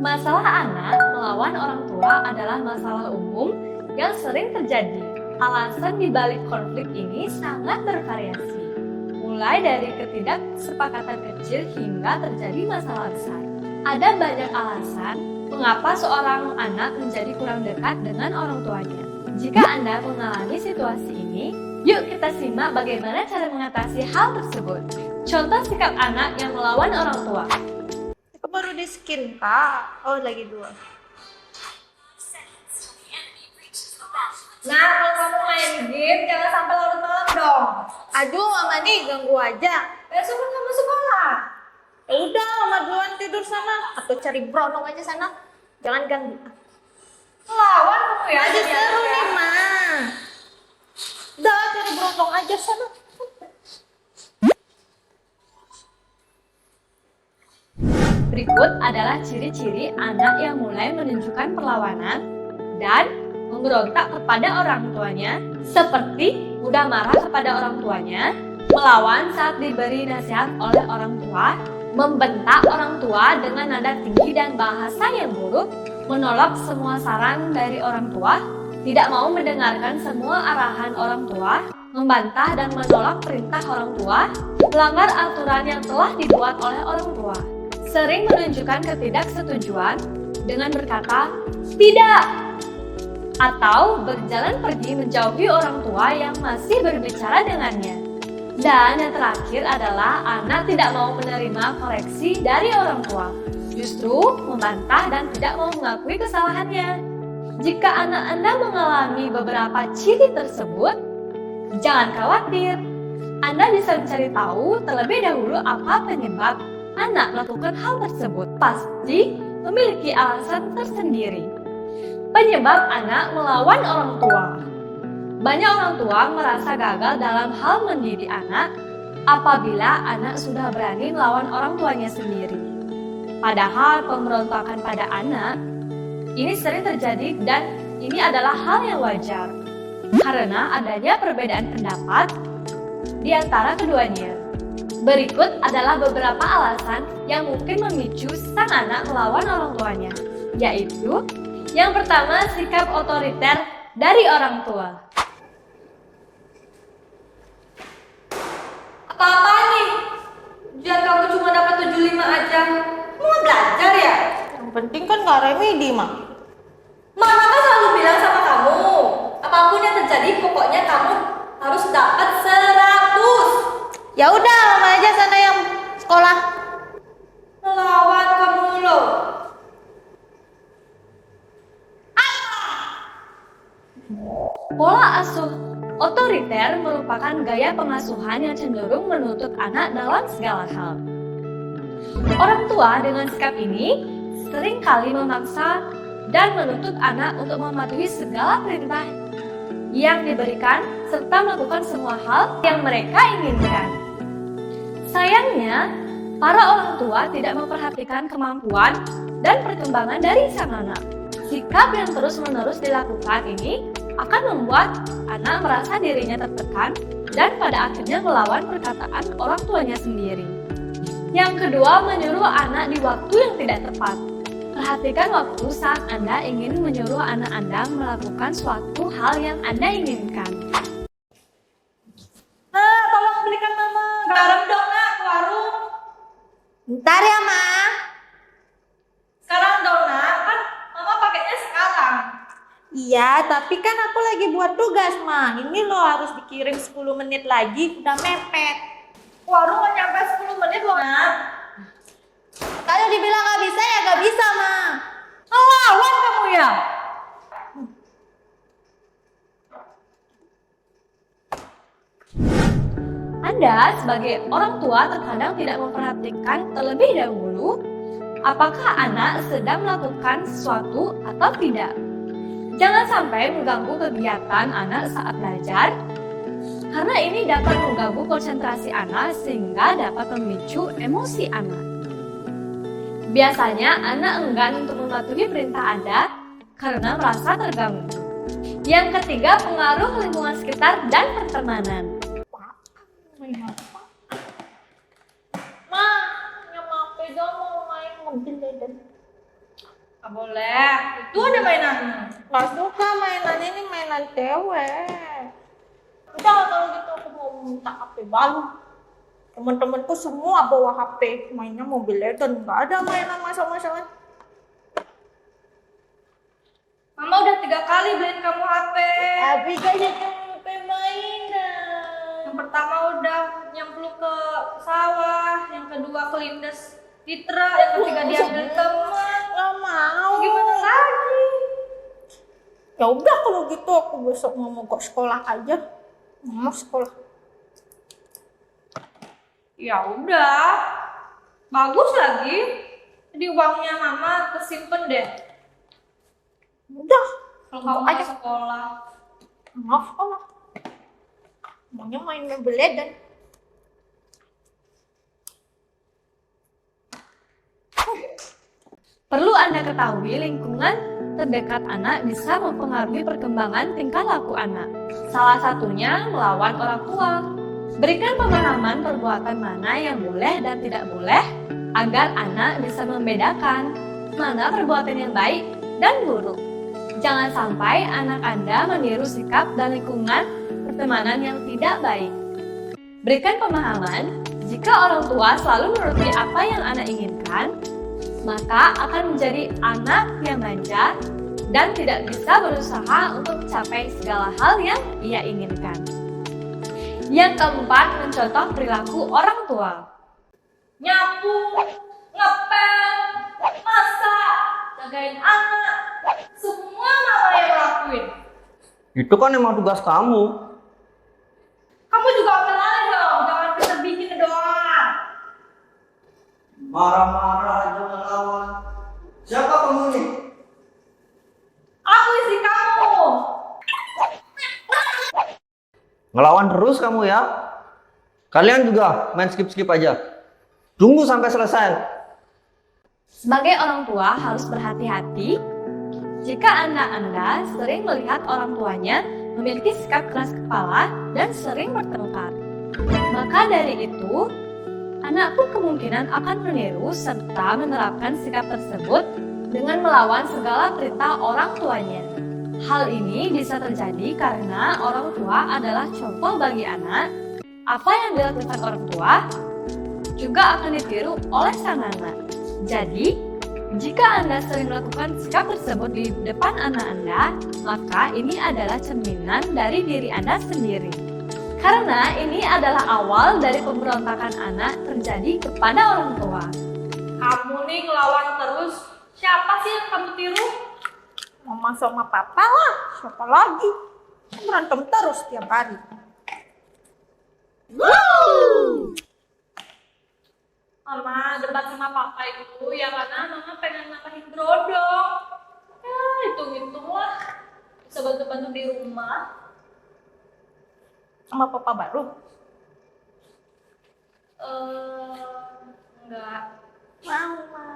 Masalah anak melawan orang tua adalah masalah umum yang sering terjadi. Alasan dibalik konflik ini sangat bervariasi, mulai dari ketidaksepakatan kecil hingga terjadi masalah besar. Ada banyak alasan mengapa seorang anak menjadi kurang dekat dengan orang tuanya. Jika Anda mengalami situasi ini, yuk kita simak bagaimana cara mengatasi hal tersebut. Contoh sikap anak yang melawan orang tua. Aku baru di skin, Kak. Oh, lagi 2. Nah, kalau kamu main game, jangan sampai larut malam dong. Aduh, Mama nih ganggu aja. Besok kan kamu sekolah. Ya udah, Mama duluan tidur sana atau cari browong aja sana. Jangan ganggu. Lawan kamu ya. Lagi jadi seru anak ya. nih, Ma. Udah, cari browong aja sana. Berikut adalah ciri-ciri anak yang mulai menunjukkan perlawanan dan memberontak kepada orang tuanya, seperti mudah marah kepada orang tuanya, melawan saat diberi nasihat oleh orang tua, membentak orang tua dengan nada tinggi dan bahasa yang buruk, menolak semua saran dari orang tua, tidak mau mendengarkan semua arahan orang tua, membantah dan menolak perintah orang tua, melanggar aturan yang telah dibuat oleh orang tua, sering menunjukkan ketidaksetujuan dengan berkata "tidak" atau berjalan pergi menjauhi orang tua yang masih berbicara dengannya. Dan yang terakhir adalah anak tidak mau menerima koreksi dari orang tua, justru membantah dan tidak mau mengakui kesalahannya. Jika anak Anda mengalami beberapa ciri tersebut, jangan khawatir. Anda bisa mencari tahu terlebih dahulu apa penyebab anak melakukan hal tersebut. Pasti memiliki alasan tersendiri. Penyebab anak melawan orang tua. Banyak orang tua merasa gagal dalam hal mendidik anak apabila anak sudah berani melawan orang tuanya sendiri. Padahal pemberontakan pada anak ini sering terjadi dan ini adalah hal yang wajar karena adanya perbedaan pendapat di antara keduanya. Berikut adalah beberapa alasan yang mungkin memicu sang anak melawan orang tuanya, yaitu yang pertama, sikap otoriter dari orang tua. Apa-apa nih? Ujian kamu cuma dapat 75 aja. Mau belajar ya? Yang penting kan gak remedi, Ma. Mama kan selalu bilang sama kamu, apapun yang terjadi pokoknya kamu harus dapat 100. Ya udah, Mama aja sana yang sekolah. Melawan kamu loh. Pola asuh otoriter merupakan gaya pengasuhan yang cenderung menuntut anak dalam segala hal. Orang tua dengan sikap ini seringkali memaksa dan menuntut anak untuk mematuhi segala perintah yang diberikan serta melakukan semua hal yang mereka inginkan. Sayangnya, para orang tua tidak memperhatikan kemampuan dan perkembangan dari sang anak. Sikap yang terus-menerus dilakukan ini akan membuat anak merasa dirinya tertekan dan pada akhirnya melawan perkataan orang tuanya sendiri. Yang kedua, menyuruh anak di waktu yang tidak tepat. Perhatikan waktu saat Anda ingin menyuruh anak Anda melakukan suatu hal yang Anda inginkan. Nah, tolong belikan Mama garam dong, Nak, ke warung. Bentar ya, Ma. Sekarang dong nak, kan mama pakainya sekarang. Iya, tapi kan aku lagi buat tugas, Ma. Ini lo harus dikirim 10 menit lagi, udah mepet. Warung nggak nyampe 10 menit loh nak. Kalau dibilang gak bisa ya gak bisa, Ma. Lawan kamu ya. Anda sebagai orang tua terkadang tidak memperhatikan terlebih dahulu apakah anak sedang melakukan sesuatu atau tidak. Jangan sampai mengganggu kegiatan anak saat belajar, karena ini dapat mengganggu konsentrasi anak sehingga dapat memicu emosi anak. Biasanya anak enggan untuk mematuhi perintah Anda karena merasa terganggu. Yang ketiga, pengaruh lingkungan sekitar dan pertemanan. Ma, Nggak boleh. Itu ada mainannya. Nggak suka mainan ini, mainan cewek. Udah kalau gitu aku mau minta HP baru. Teman-temanku semua bawa HP, mainnya Mobile Legends, nggak ada mainan masal-masalan. Mama udah 3 kali beliin kamu HP. Tapi kan HP mainan. Yang pertama udah nyemplung ke sawah, yang kedua kelindes di truk, yang ketiga diambil teman. Nggak mau. Gimana lagi? Ya udah kalau gitu aku besok mau mogok sekolah aja. Mau sekolah. Ya udah, bagus lagi. Jadi uangnya mama kesimpen deh. Udah. Kalau kamu aja mau sekolah. Maaf sekolah. Maunya main Mobile Legends. Perlu Anda ketahui lingkungan terdekat anak bisa mempengaruhi perkembangan tingkah laku anak. Salah satunya melawan orang tua. Berikan pemahaman perbuatan mana yang boleh dan tidak boleh agar anak bisa membedakan mana perbuatan yang baik dan buruk. Jangan sampai anak Anda meniru sikap dan lingkungan pertemanan yang tidak baik. Berikan pemahaman, jika orang tua selalu menuruti apa yang anak inginkan, maka akan menjadi anak yang manja dan tidak bisa berusaha untuk mencapai segala hal yang ia inginkan. Yang keempat, mencontoh perilaku orang tua. Nyapu, ngepel, masak, jagain anak, semua mama yang lakuin. Itu kan emang tugas kamu. Kamu juga omelannya dong, jangan bisa bikin doang. Marah-marah aja ngelawan. Siapa kamu nih? Aku istri kamu. Ngelawan terus kamu ya? Kalian juga main skip-skip aja. Tunggu sampai selesai. Sebagai orang tua harus berhati-hati jika anak Anda sering melihat orang tuanya memiliki sikap keras kepala dan sering bertengkar. Maka dari itu, anak pun kemungkinan akan meniru serta menerapkan sikap tersebut dengan melawan segala perintah orang tuanya. Hal ini bisa terjadi karena orang tua adalah contoh bagi anak. Apa yang dilakukan orang tua juga akan ditiru oleh sang anak. Jadi, jika Anda sering melakukan sikap tersebut di depan anak Anda, maka ini adalah cerminan dari diri Anda sendiri. Karena ini adalah awal dari pemberontakan anak terjadi kepada orang tua. Kamu nih ngelawan terus, siapa sih yang kamu tiru? Mama sama papa lah, siapa lagi? Berantem terus tiap hari. Mama debat sama papa itu ya karena mama pengen nambahin brodong. Ya hitung-hitung lah, bisa bantu-bantu di rumah. Sama papa baru? Enggak. Mau, Ma.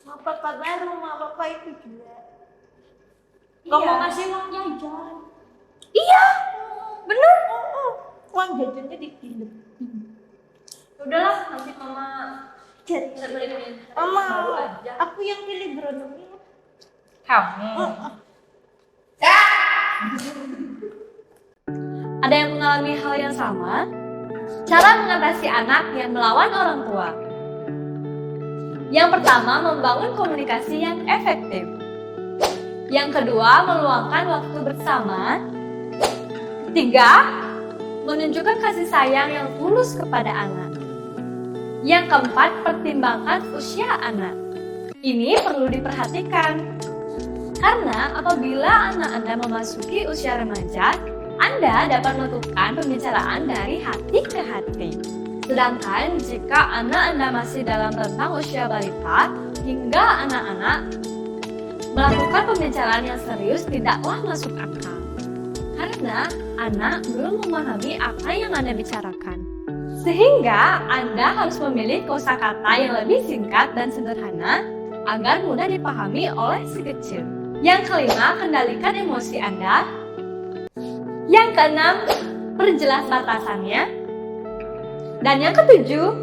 Sama papa baru, Ma. Papa itu juga. Gak Iya. mau ngasih uang jajan. Iya, bener. Uang jajannya dipilih. Udahlah, nanti mama Jadi, beliin Mama, baru aja. aku yang pilih brodongnya. Kamu. Ada yang mengalami hal yang sama? Cara mengatasi anak yang melawan orang tua. Yang pertama, membangun komunikasi yang efektif. Yang kedua, meluangkan waktu bersama. Ketiga, menunjukkan kasih sayang yang tulus kepada anak. Yang keempat, pertimbangkan usia anak. Ini perlu diperhatikan. Karena apabila anak Anda memasuki usia remaja, Anda dapat melakukan pembicaraan dari hati ke hati. Sedangkan jika anak Anda masih dalam rentang usia balita hingga anak-anak, melakukan pembicaraan yang serius tidaklah masuk akal. Karena anak belum memahami apa yang Anda bicarakan. Sehingga Anda harus memilih kosakata yang lebih singkat dan sederhana agar mudah dipahami oleh si kecil. Yang kelima, kendalikan emosi Anda. Yang keenam, perjelas batasannya. Dan yang ketujuh,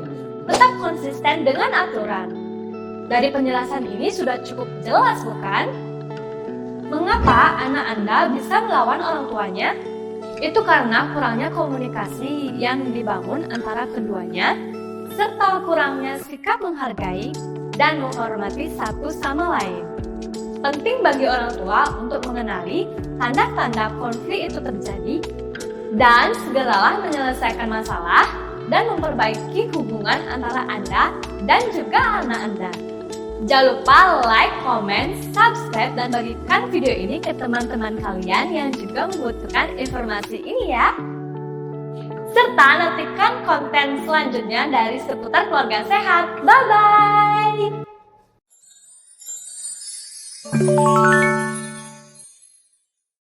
tetap konsisten dengan aturan. Dari penjelasan ini sudah cukup jelas, bukan? Mengapa anak Anda bisa melawan orang tuanya? Itu karena kurangnya komunikasi yang dibangun antara keduanya, serta kurangnya sikap menghargai dan menghormati satu sama lain. Penting bagi orang tua untuk mengenali tanda-tanda konflik itu terjadi dan segeralah menyelesaikan masalah dan memperbaiki hubungan antara Anda dan juga anak Anda. Jangan lupa like, comment, subscribe, dan bagikan video ini ke teman-teman kalian yang juga membutuhkan informasi ini ya. Serta nantikan konten selanjutnya dari seputar keluarga sehat. Bye-bye!